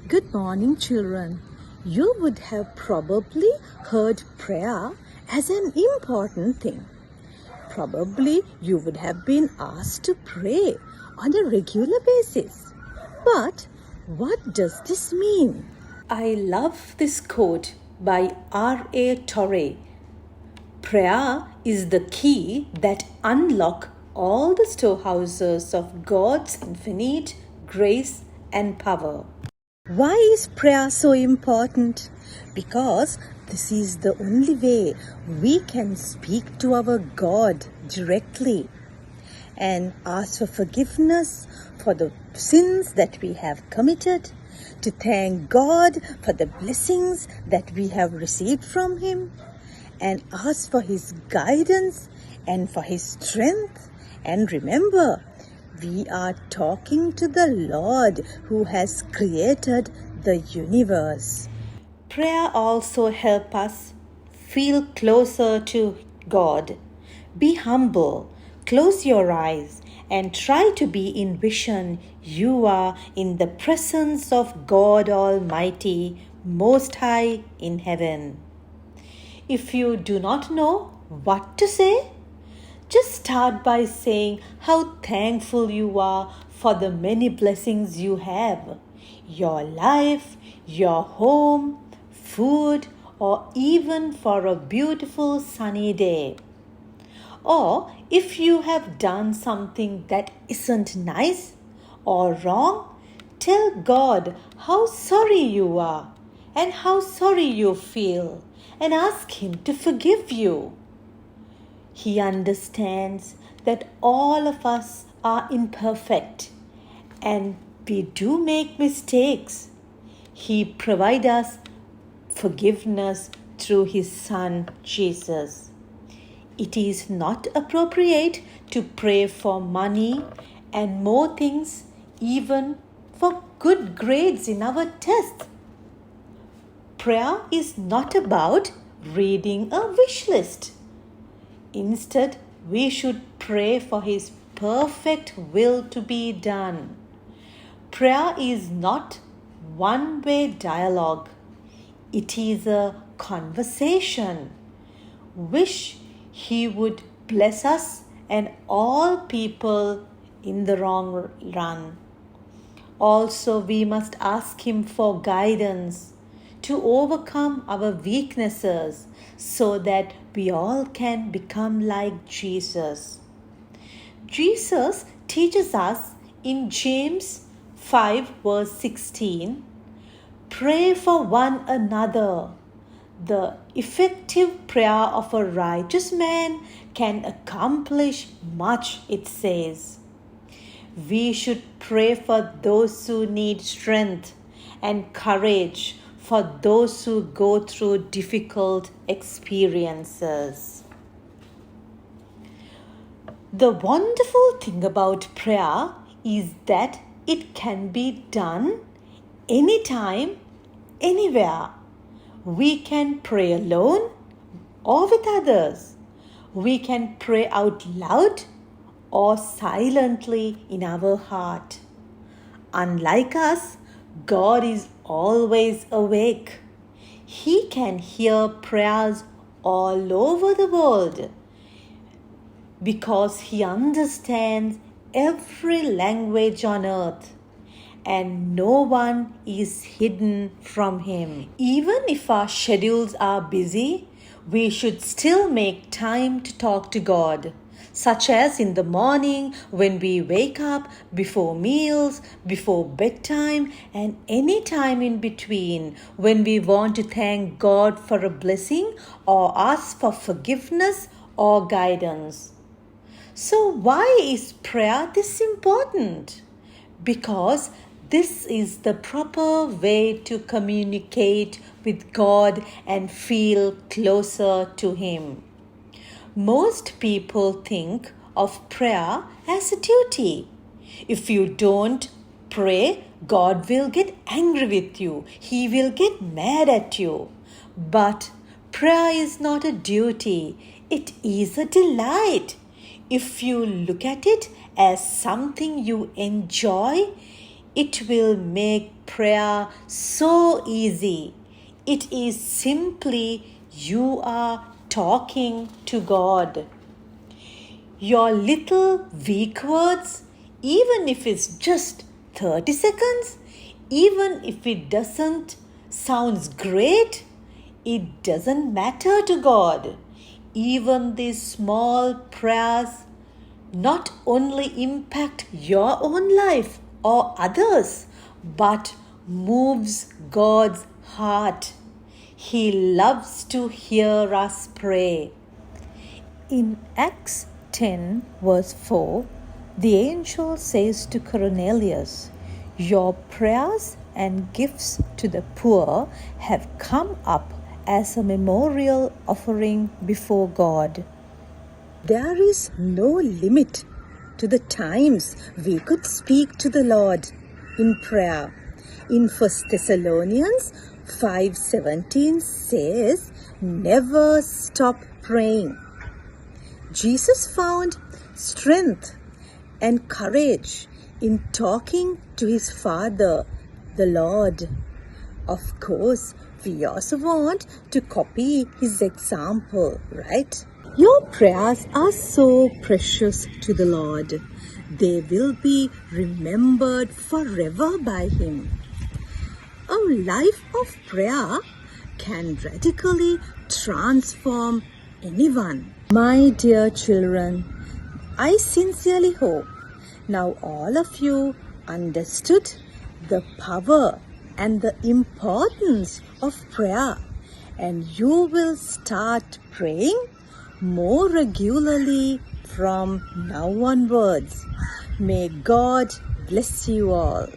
Good morning, children. You would have probably heard prayer as an important thing. Probably you would have been asked to pray on a regular basis. But what does this mean? I love this quote by R.A. Torrey. Prayer is the key that unlock all the storehouses of God's infinite grace and power. Why is prayer so important? Because this is the only way we can speak to our God directly and ask for forgiveness for the sins that we have committed, to thank God for the blessings that we have received from Him, and ask for His guidance and for His strength. And remember, we are talking to the Lord who has created the universe. Prayer also helps us feel closer to God. Be humble, close your eyes, and try to be in vision. You are in the presence of God Almighty, Most High in heaven. If you do not know what to say, just start by saying how thankful you are for the many blessings you have. Your life, your home, food, or even for a beautiful sunny day. Or if you have done something that isn't nice or wrong, tell God how sorry you are and how sorry you feel, and ask Him to forgive you. He understands that all of us are imperfect and we do make mistakes. He provides us forgiveness through His Son, Jesus. It is not appropriate to pray for money and more things, even for good grades in our tests. Prayer is not about reading a wish list. Instead, we should pray for His perfect will to be done. Prayer is not one-way dialogue. It is a conversation. Wish He would bless us and all people in the long run. Also, we must ask Him for guidance to overcome our weaknesses so that we all can become like Jesus. Jesus teaches us in James 5 verse 16, pray for one another. The effective prayer of a righteous man can accomplish much, it says. We should pray for those who need strength and courage, for those who go through difficult experiences. The wonderful thing about prayer is that it can be done anytime, anywhere. We can pray alone or with others. We can pray out loud or silently in our heart. Unlike us, God is always awake. He can hear prayers all over the world because He understands every language on earth, and no one is hidden from Him. Even if our schedules are busy, we should still make time to talk to God, such as in the morning when we wake up, before meals, before bedtime, and any time in between when we want to thank God for a blessing or ask for forgiveness or guidance. So why is prayer this important? Because this is the proper way to communicate with God and feel closer to Him. Most people think of prayer as a duty. If you don't pray, God will get angry with you. He will get mad at you. But prayer is not a duty. It is a delight. If you look at it as something you enjoy, It will make prayer so easy. It is simply you are talking to God. Your little weak words, even if it's just 30 seconds, even if it doesn't sounds great, it doesn't matter to God. Even these small prayers not only impact your own life or others, but moves God's heart. He loves to hear us pray. In Acts 10 verse 4, the angel says to Cornelius, "Your prayers and gifts to the poor have come up as a memorial offering before God." There is no limit to the times we could speak to the Lord in prayer. In 1 Thessalonians 5:17 says, "Never stop praying." Jesus found strength and courage in talking to his Father, the Lord. Of course, we also want to copy his example, right? Your prayers are so precious to the Lord. They will be remembered forever by him. A life of prayer can radically transform anyone. My dear children, I sincerely hope now all of you understood the power and the importance of prayer, and you will start praying more regularly from now onwards. May God bless you all.